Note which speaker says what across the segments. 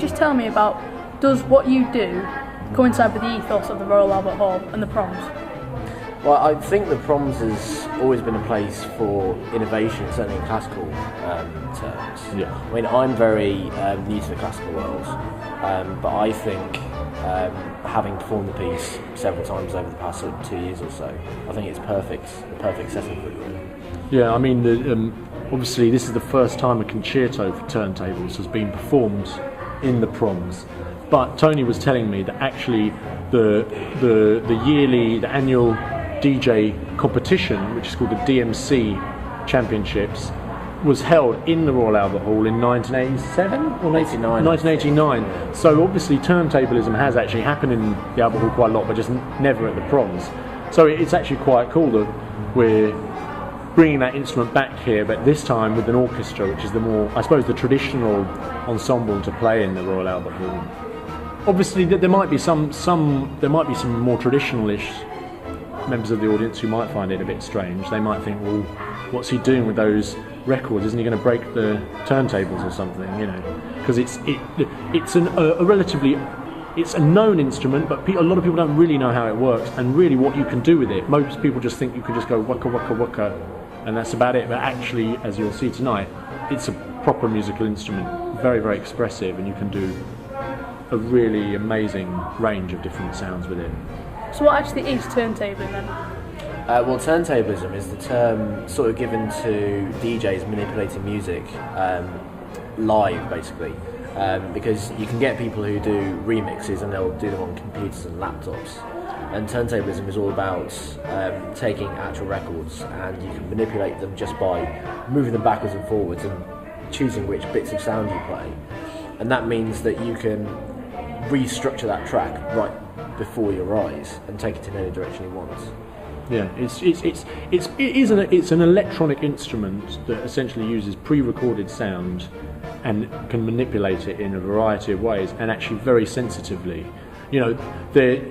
Speaker 1: just tell me about, does what you do coincide with the ethos of the Royal Albert Hall and the Proms?
Speaker 2: Well, I think the Proms has always been a place for innovation, certainly in classical terms.
Speaker 3: Yeah.
Speaker 2: I mean, I'm very new to the classical world, but I think having performed the piece several times over the past sort of 2 years or so, I think it's the perfect setting for it, really.
Speaker 3: Yeah, I mean, obviously this is the first time a concerto for turntables has been performed in the Proms. But Tony was telling me that actually the annual DJ competition, which is called the DMC Championships, was held in the Royal Albert Hall in 1987 or 1989. So obviously turntablism has actually happened in the Albert Hall quite a lot, but just never at the Proms. So it's actually quite cool that we're bringing that instrument back here, but this time with an orchestra, which is the more, I suppose, the traditional ensemble to play in the Royal Albert Hall. Obviously, there might be some more traditional-ish members of the audience who might find it a bit strange. They might think, well, what's he doing with those records? Isn't he going to break the turntables or something? You know, because it's a known instrument, but a lot of people don't really know how it works and really what you can do with it. Most people just think you can just go waka waka waka, and that's about it. But actually, as you'll see tonight, it's a proper musical instrument, very, very expressive, and you can do a really amazing range of different sounds with it.
Speaker 1: So what actually is turntabling then?
Speaker 2: Well, turntablism is the term sort of given to DJs manipulating music live, basically, because you can get people who do remixes and they'll do them on computers and laptops. And turntablism is all about taking actual records, and you can manipulate them just by moving them backwards and forwards and choosing which bits of sound you play. And that means that you can restructure that track right before your eyes and take it in any direction you want.
Speaker 3: Yeah, it's an electronic instrument that essentially uses pre-recorded sound and can manipulate it in a variety of ways, and actually very sensitively. You know, there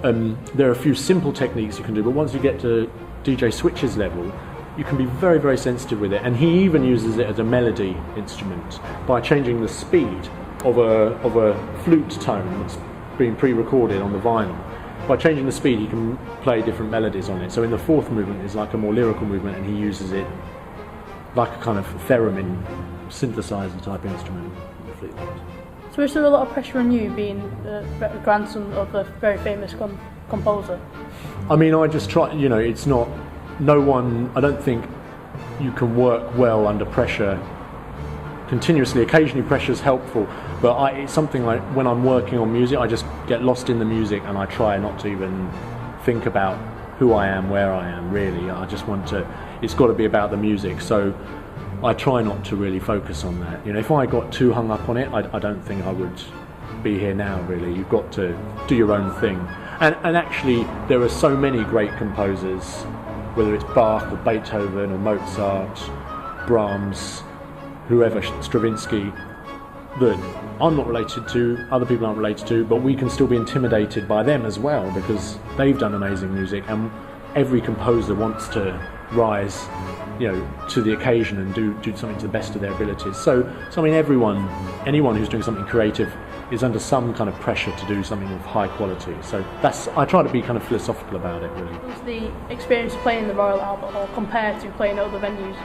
Speaker 3: are a few simple techniques you can do, but once you get to DJ Switch's level, you can be very, very sensitive with it. And he even uses it as a melody instrument by changing the speed of a flute tone that's being pre-recorded on the vinyl. By changing the speed, you can play different melodies on it. So in the fourth movement, it's like a more lyrical movement, and he uses it like a kind of theremin synthesizer type instrument.
Speaker 1: So is there a lot of pressure on you being the grandson of a very famous composer?
Speaker 3: I mean, I just try, you know, it's not, no one, I don't think you can work well under pressure continuously. Occasionally pressure is helpful, but it's something like when I'm working on music, I just get lost in the music and I try not to even think about who I am, where I am, really. I just want to, it's got to be about the music, so I try not to really focus on that. You know, if I got too hung up on it, I don't think I would be here now, really. You've got to do your own thing. And actually, there are so many great composers, whether it's Bach or Beethoven or Mozart, Brahms, whoever, Stravinsky, that I'm not related to, other people aren't related to, but we can still be intimidated by them as well, because they've done amazing music, and every composer wants to rise, you know, to the occasion and do something to the best of their abilities. So I mean, anyone who's doing something creative is under some kind of pressure to do something of high quality. So I try to be kind of philosophical about it, really.
Speaker 1: What's the experience playing the Royal Albert Hall compared to playing at other venues?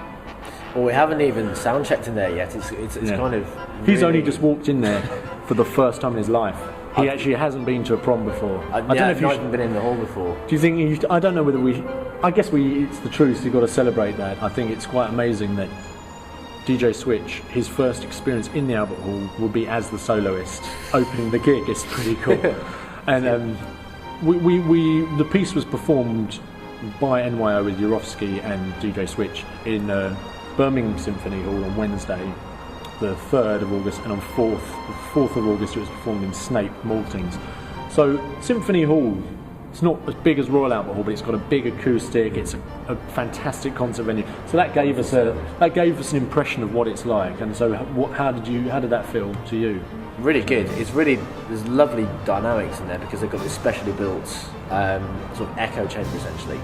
Speaker 2: Well, we haven't even sound checked in there yet. It's kind of.
Speaker 3: He's only just walked in there for the first time in his life. He actually hasn't been to a prom before.
Speaker 2: I don't know if you've even been in the hall before.
Speaker 3: Do you think? I don't know whether we. I guess it's the truth. You've got to celebrate that. I think it's quite amazing that DJ Switch, his first experience in the Albert Hall, will be as the soloist opening the gig. It's pretty cool. And the piece was performed by NYO with Yurovsky and DJ Switch in Birmingham Symphony Hall on Wednesday, the 3rd of August, and on 4th of August it was performed in Snape, Maltings. So Symphony Hall, it's not as big as Royal Albert Hall, but it's got a big acoustic, it's a fantastic concert venue. So that gave us an impression of what it's like. And so how did that feel to you?
Speaker 2: Really good. There's lovely dynamics in there, because they've got this specially built sort of echo chamber essentially,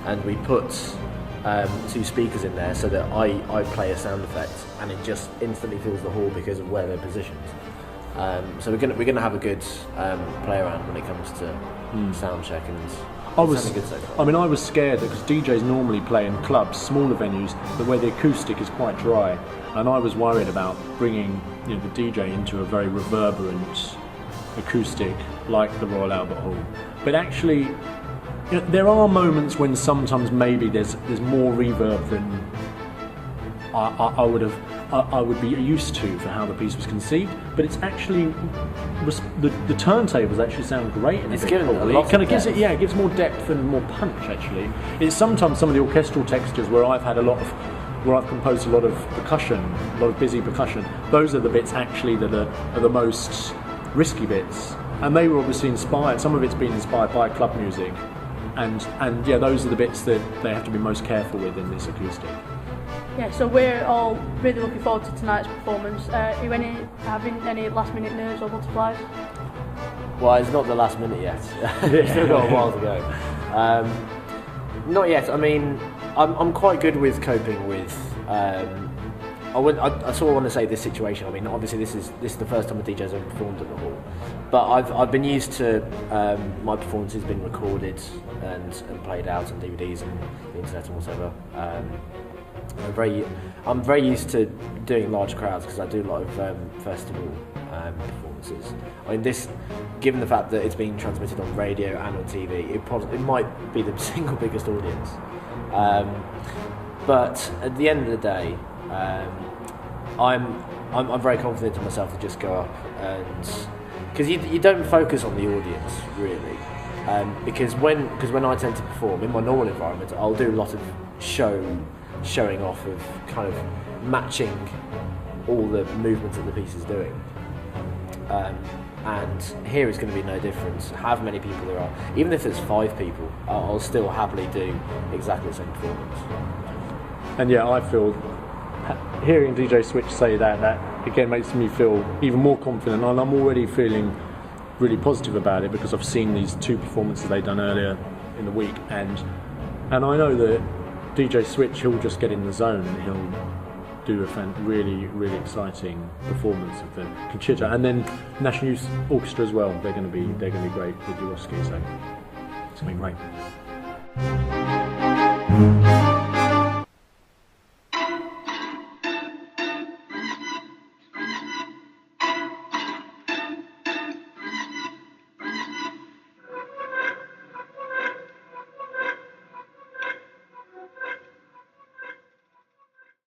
Speaker 2: and we put 2 speakers in there so that I play a sound effect and it just instantly fills the hall because of where they're positioned. So we're gonna have a good play around when it comes to sound check, and it's good so far.
Speaker 3: I mean, I was scared because DJs normally play in clubs, smaller venues, but where the acoustic is quite dry, and I was worried about bringing the DJ into a very reverberant acoustic like the Royal Albert Hall. But actually, there are moments when sometimes maybe there's more reverb than I would be used to for how the piece was conceived, but it's actually the turntables actually sound great in
Speaker 2: it's
Speaker 3: a
Speaker 2: given
Speaker 3: bit.
Speaker 2: a lot
Speaker 3: It kind
Speaker 2: of
Speaker 3: of
Speaker 2: depth.
Speaker 3: it gives more depth and more punch actually. It's sometimes some of the orchestral textures where I've composed a lot of percussion, a lot of busy percussion. Those are the bits actually that are the most risky bits, and they were obviously inspired. Some of it's been inspired by club music, and yeah, those are the bits that they have to be most careful with in this acoustic.
Speaker 1: Yeah, so we're all really looking forward to tonight's performance. Are you having any last minute nerves or butterflies?
Speaker 2: Well, it's not the last minute yet. Still got a while to go. Not yet. I mean, I'm quite good with coping with. I sort of want to say this situation. I mean, obviously this is the first time a DJ's ever performed at the hall, but I've been used to my performances being recorded and played out on DVDs and the internet and whatever. I'm very used to doing large crowds because I do a lot of festival performances. I mean, given the fact that it's being transmitted on radio and on TV, it might be the single biggest audience. But at the end of the day, I'm very confident in myself to just go up, and because you don't focus on the audience really, because when I tend to perform in my normal environment, I'll do a lot of showing off of kind of matching all the movements that the piece is doing. And here it's going to be no different. However many people there are, even if there's 5 people, I'll still happily do exactly the same performance.
Speaker 3: And yeah, I feel hearing DJ Switch say that again makes me feel even more confident, and I'm already feeling really positive about it because I've seen these 2 performances they've done earlier in the week, and I know that DJ Switch, he'll just get in the zone and he'll do a really, really exciting performance of the Concerto, and then National Youth Orchestra as well. They're going to be great with Jaworski, so it's going to be great.